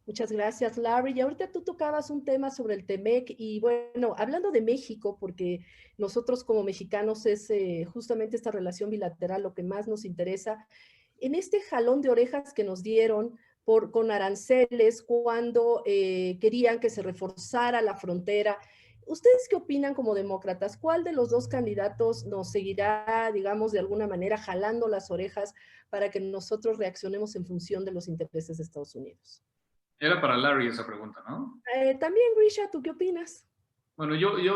Muchas gracias, Larry. Y ahorita tú tocabas un tema sobre el TEMEC, y bueno, hablando de México, porque nosotros como mexicanos es justamente esta relación bilateral lo que más nos interesa. En este jalón de orejas que nos dieron con aranceles cuando querían que se reforzara la frontera, ¿ustedes qué opinan como demócratas? ¿Cuál de los 2 candidatos nos seguirá, digamos, de alguna manera jalando las orejas para que nosotros reaccionemos en función de los intereses de Estados Unidos?
Era para Larry esa pregunta, ¿no?
También, Grisha, ¿tú qué opinas?
Bueno,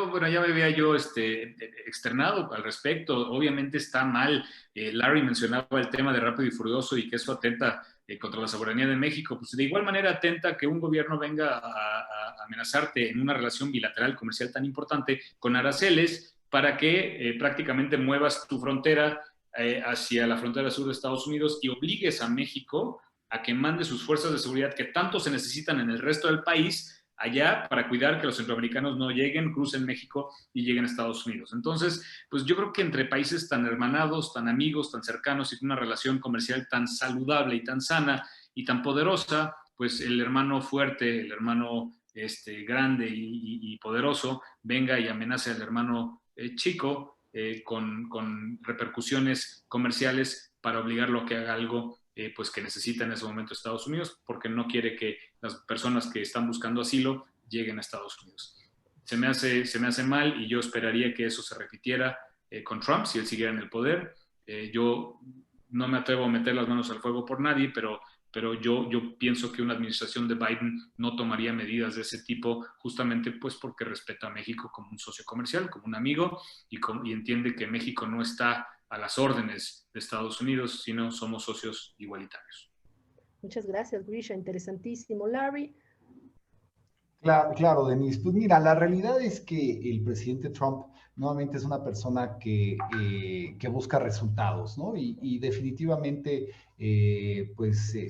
bueno, ya me había yo externado al respecto. Obviamente está mal. Larry mencionaba el tema de Rápido y Furioso y que eso atenta contra la soberanía de México. Pues de igual manera atenta que un gobierno venga a amenazarte en una relación bilateral comercial tan importante con aranceles para que prácticamente muevas tu frontera hacia la frontera sur de Estados Unidos y obligues a México a que mande sus fuerzas de seguridad que tanto se necesitan en el resto del país allá para cuidar que los centroamericanos no lleguen, crucen México y lleguen a Estados Unidos. Entonces, pues yo creo que entre países tan hermanados, tan amigos, tan cercanos y con una relación comercial tan saludable y tan sana y tan poderosa, pues el hermano fuerte, el hermano grande y poderoso venga y amenace al hermano chico con repercusiones comerciales para obligarlo a que haga algo pues que necesita en ese momento Estados Unidos, porque no quiere que las personas que están buscando asilo lleguen a Estados Unidos. Se me hace mal y yo esperaría que eso se repitiera con Trump si él siguiera en el poder. Yo no me atrevo a meter las manos al fuego por nadie, pero yo pienso que una administración de Biden no tomaría medidas de ese tipo justamente pues porque respeta a México como un socio comercial, como un amigo y entiende que México no está a las órdenes de Estados Unidos, sino somos socios igualitarios.
Muchas gracias, Grisha. Interesantísimo. Larry.
Claro, Denise. Pues mira, la realidad es que el presidente Trump nuevamente es una persona que busca resultados, ¿no? Y definitivamente,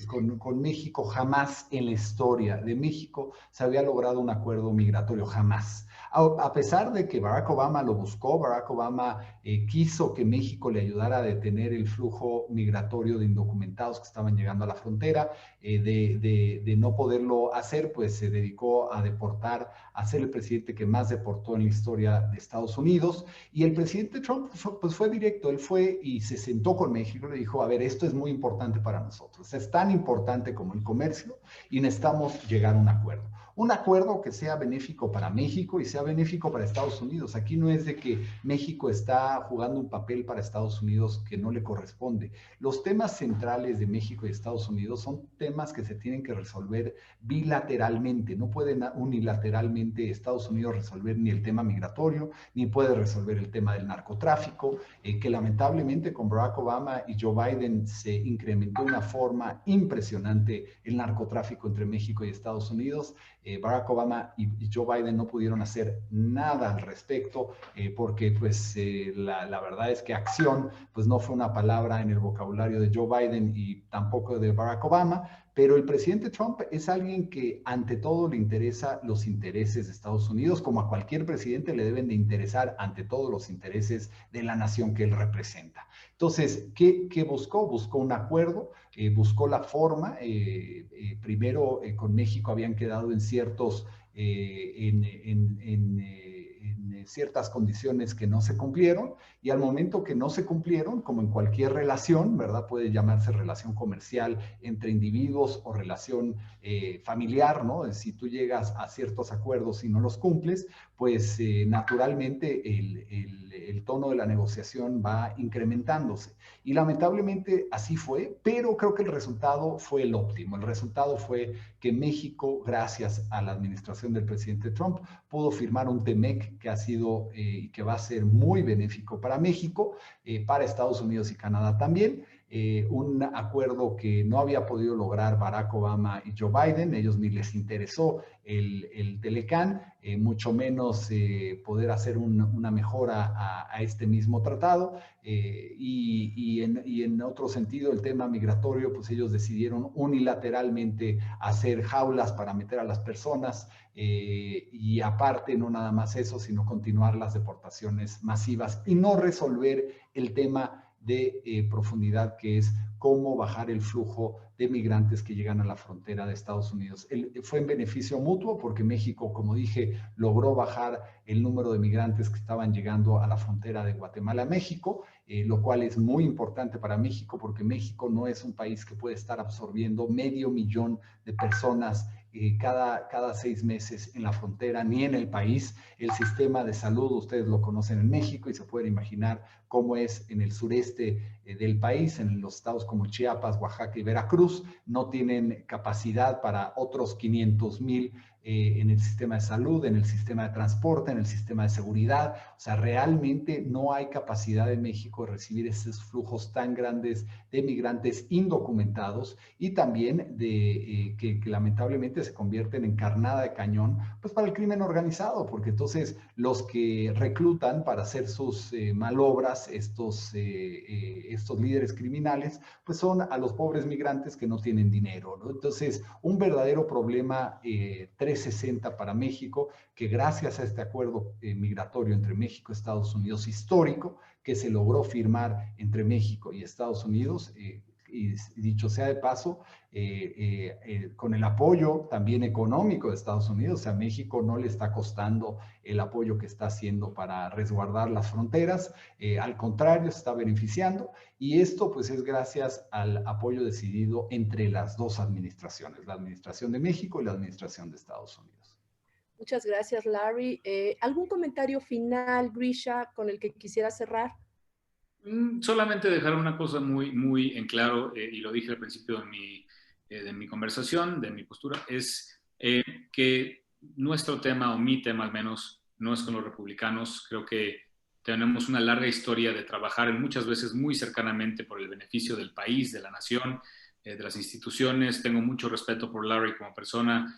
con México jamás en la historia de México se había logrado un acuerdo migratorio, jamás. A pesar de que Barack Obama lo buscó, Barack Obama quiso que México le ayudara a detener el flujo migratorio de indocumentados que estaban llegando a la frontera, de no poderlo hacer, pues se dedicó a deportar, a ser el presidente que más deportó en la historia de Estados Unidos. Y el presidente Trump pues fue directo, él fue y se sentó con México, le dijo, a ver, esto es muy importante para nosotros, es tan importante como el comercio y necesitamos llegar a un acuerdo. Un acuerdo que sea benéfico para México y sea benéfico para Estados Unidos. Aquí no es de que México está jugando un papel para Estados Unidos que no le corresponde. Los temas centrales de México y Estados Unidos son temas que se tienen que resolver bilateralmente. No pueden unilateralmente Estados Unidos resolver ni el tema migratorio, ni puede resolver el tema del narcotráfico, que lamentablemente con Barack Obama y Joe Biden se incrementó de una forma impresionante el narcotráfico entre México y Estados Unidos. Barack Obama y Joe Biden no pudieron hacer nada al respecto porque pues la verdad es que acción pues no fue una palabra en el vocabulario de Joe Biden y tampoco de Barack Obama, pero el presidente Trump es alguien que ante todo le interesa los intereses de Estados Unidos, como a cualquier presidente le deben de interesar ante todo los intereses de la nación que él representa. Entonces, ¿qué buscó? Buscó un acuerdo, buscó la forma. Primero con México habían quedado en ciertas condiciones que no se cumplieron, y al momento que no se cumplieron, como en cualquier relación, ¿verdad? Puede llamarse relación comercial entre individuos o relación familiar, ¿no? Si tú llegas a ciertos acuerdos y no los cumples, pues naturalmente el tono de la negociación va incrementándose. Y lamentablemente así fue, pero creo que el resultado fue el óptimo. El resultado fue que México, gracias a la administración del presidente Trump, pudo firmar un TEMEC que ha sido y que va a ser muy benéfico para México, para Estados Unidos y Canadá también. Un acuerdo que no había podido lograr Barack Obama y Joe Biden. Ellos ni les interesó el Telecán, mucho menos poder hacer una mejora a este mismo tratado. Y en otro sentido, el tema migratorio, pues ellos decidieron unilateralmente hacer jaulas para meter a las personas, y aparte no nada más eso, sino continuar las deportaciones masivas y no resolver el tema de profundidad, que es cómo bajar el flujo de migrantes que llegan a la frontera de Estados Unidos. Fue en beneficio mutuo porque México, como dije, logró bajar el número de migrantes que estaban llegando a la frontera de Guatemala a México, lo cual es muy importante para México porque México no es un país que puede estar absorbiendo 500,000 de personas cada 6 meses en la frontera, ni en el país. El sistema de salud, ustedes lo conocen en México y se pueden imaginar cómo es en el sureste del país, en los estados como Chiapas, Oaxaca y Veracruz. No tienen capacidad para otros 500,000 en el sistema de salud, en el sistema de transporte, en el sistema de seguridad. O sea, realmente no hay capacidad en México de recibir esos flujos tan grandes de migrantes indocumentados y también de que lamentablemente se convierten en carnada de cañón pues para el crimen organizado, porque entonces los que reclutan para hacer sus malobras, estos líderes criminales, pues son a los pobres migrantes que no tienen dinero, ¿no? Entonces, un verdadero problema 360 para México, que gracias a este acuerdo migratorio entre México y Estados Unidos histórico, que se logró firmar entre México y Estados Unidos, y dicho sea de paso, con el apoyo también económico de Estados Unidos. A México no le está costando el apoyo que está haciendo para resguardar las fronteras, al contrario, se está beneficiando, y esto pues es gracias al apoyo decidido entre las dos administraciones, la administración de México y la administración de Estados Unidos.
Muchas gracias, Larry. ¿Algún comentario final, Grisha, con el que quisiera cerrar?
Solamente dejar una cosa muy en claro, y lo dije al principio de mi conversación, de mi postura, es que nuestro tema, o mi tema al menos, no es con los republicanos. Creo que tenemos una larga historia de trabajar muchas veces muy cercanamente por el beneficio del país, de la nación, de las instituciones. Tengo mucho respeto por Larry como persona.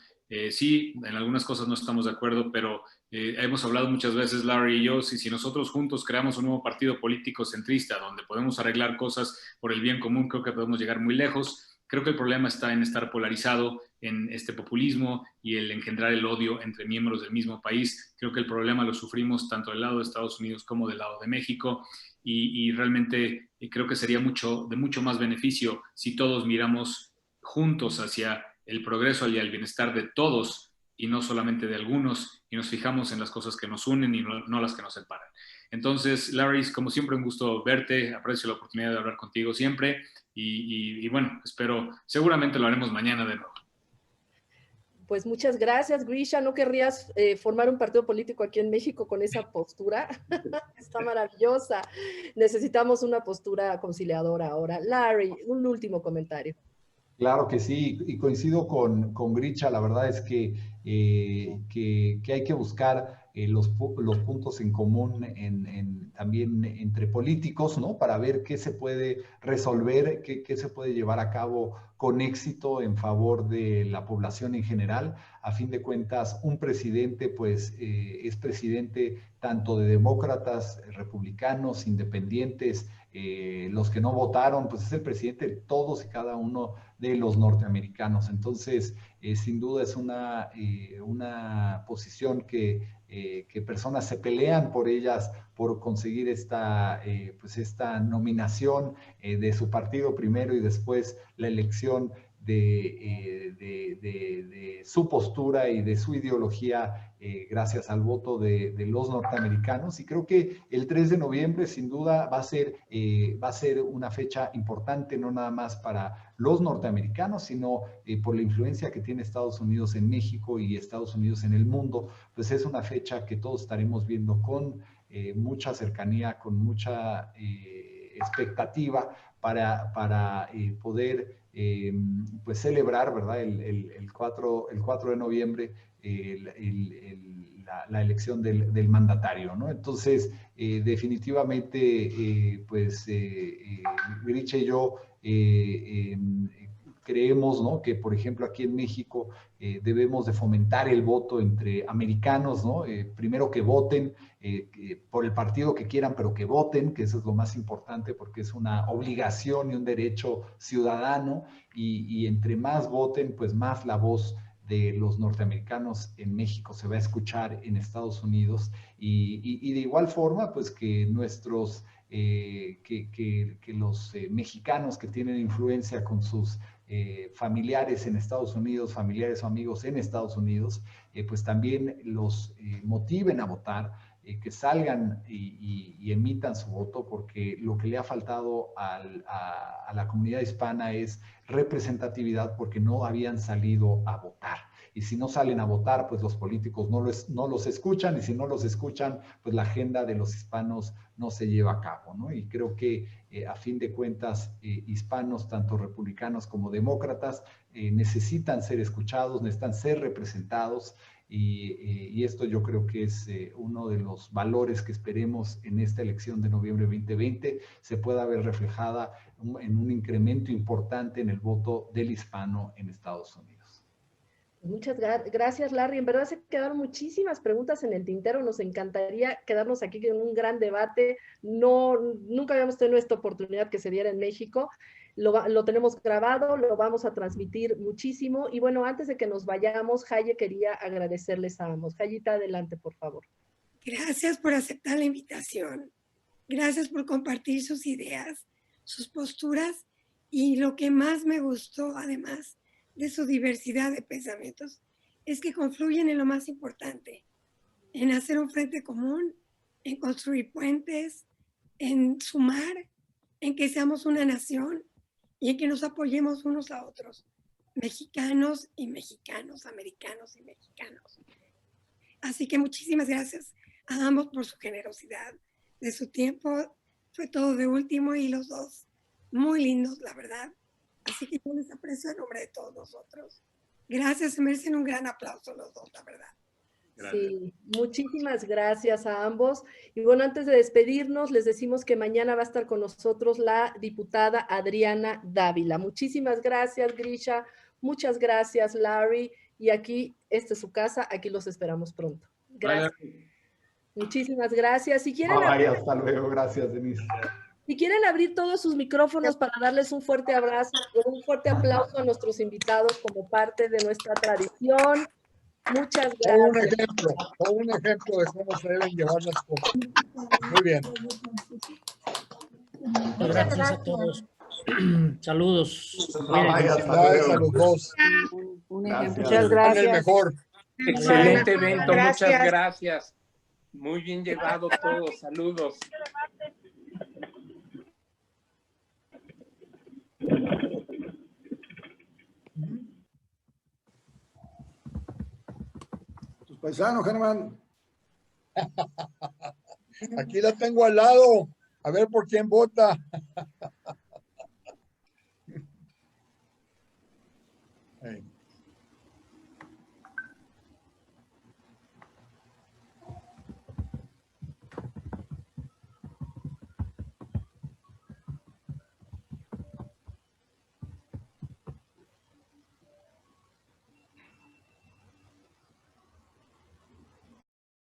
Sí, en algunas cosas no estamos de acuerdo, pero hemos hablado muchas veces, Larry y yo, si nosotros juntos creamos un nuevo partido político centrista donde podemos arreglar cosas por el bien común, creo que podemos llegar muy lejos. Creo que el problema está en estar polarizado, en este populismo y el engendrar el odio entre miembros del mismo país. Creo que el problema lo sufrimos tanto del lado de Estados Unidos como del lado de México, y realmente creo que sería de mucho más beneficio si todos miramos juntos hacia el progreso y el bienestar de todos y no solamente de algunos, y nos fijamos en las cosas que nos unen y no las que nos separan. Entonces, Larry, como siempre, un gusto verte, aprecio la oportunidad de hablar contigo siempre, y bueno, seguramente lo haremos mañana de nuevo.
Pues muchas gracias, Grisha. ¿No querrías formar un partido político aquí en México con esa postura? Está maravillosa. Necesitamos una postura conciliadora ahora. Larry, un último comentario.
Claro que sí, y coincido con Grisha. La verdad es que hay que buscar los puntos en común también entre políticos, ¿no? Para ver qué se puede resolver, qué se puede llevar a cabo con éxito en favor de la población en general. A fin de cuentas, un presidente pues es presidente tanto de demócratas, republicanos, independientes, los que no votaron, pues es el presidente de todos y cada uno de los norteamericanos. Entonces, sin duda es una posición que personas se pelean por ellas, por conseguir esta nominación de su partido primero y después la elección de su postura y de su ideología gracias al voto de los norteamericanos. Y creo que el 3 de noviembre sin duda va a ser una fecha importante, no nada más para los norteamericanos, sino por la influencia que tiene Estados Unidos en México y Estados Unidos en el mundo. Pues es una fecha que todos estaremos viendo con mucha cercanía, con mucha expectativa para poder pues celebrar, ¿verdad? El 4 de noviembre la elección del mandatario, ¿no? Entonces, definitivamente, pues Grisha y yo creemos, ¿no? Que, por ejemplo, aquí en México debemos de fomentar el voto entre americanos, ¿no? Primero que voten por el partido que quieran, pero que voten, que eso es lo más importante, porque es una obligación y un derecho ciudadano, y entre más voten, pues más la voz de los norteamericanos en México se va a escuchar en Estados Unidos, y de igual forma, pues que nuestros, que los mexicanos que tienen influencia con sus familiares en Estados Unidos, familiares o amigos en Estados Unidos, pues también los motiven a votar, que salgan y emitan su voto, porque lo que le ha faltado a la comunidad hispana es representatividad, porque no habían salido a votar. y si no salen a votar, pues los políticos no los escuchan, y si no los escuchan, pues la agenda de los hispanos no se lleva a cabo, ¿no? Y creo que a fin de cuentas, hispanos, tanto republicanos como demócratas, necesitan ser escuchados, necesitan ser representados, y esto yo creo que es uno de los valores que esperemos en esta elección de noviembre 2020 se pueda ver reflejada en un incremento importante en el voto del hispano en Estados Unidos.
Muchas gracias, Larry. En verdad se quedaron muchísimas preguntas en el tintero. Nos encantaría quedarnos aquí en un gran debate. Nunca habíamos tenido esta oportunidad que se diera en México. Lo tenemos grabado, lo vamos a transmitir muchísimo. Y bueno, antes de que nos vayamos, Jaye quería agradecerles a ambos. Jayita, adelante, por favor.
Gracias por aceptar la invitación. Gracias por compartir sus ideas, sus posturas, y lo que más me gustó, además de su diversidad de pensamientos, es que confluyen en lo más importante, en hacer un frente común, en construir puentes, en sumar, en que seamos una nación y en que nos apoyemos unos a otros, mexicanos y mexicanos, americanos y mexicanos. Así que muchísimas gracias a ambos por su generosidad, de su tiempo. Fue todo de último y los dos muy lindos, la verdad. Así que yo les aprecio en nombre de todos nosotros. Gracias, se merecen un gran aplauso los dos, la verdad.
Gracias.
Sí, muchísimas gracias a ambos. Y bueno, antes de despedirnos, les decimos que mañana va a estar con nosotros la diputada Adriana Dávila. Muchísimas gracias, Grisha. Muchas gracias, Larry. Y aquí, esta es su casa, aquí los esperamos pronto. Gracias.
Vale.
Muchísimas gracias. Si quieren,
Hasta luego. Gracias, Denise.
si quieren abrir todos sus micrófonos para darles un fuerte abrazo, un fuerte aplauso a nuestros invitados como parte de nuestra tradición. Muchas gracias.
Un ejemplo de cómo se deben llevar las cosas. Muy bien.
Gracias a todos. Saludos.
Felicidades a los dos.
Muchas gracias.
El mejor.
Excelente evento, muchas gracias. Muy bien llevado todo, saludos.
Tus paisanos, Germán. Aquí la tengo al lado. A ver por quién vota.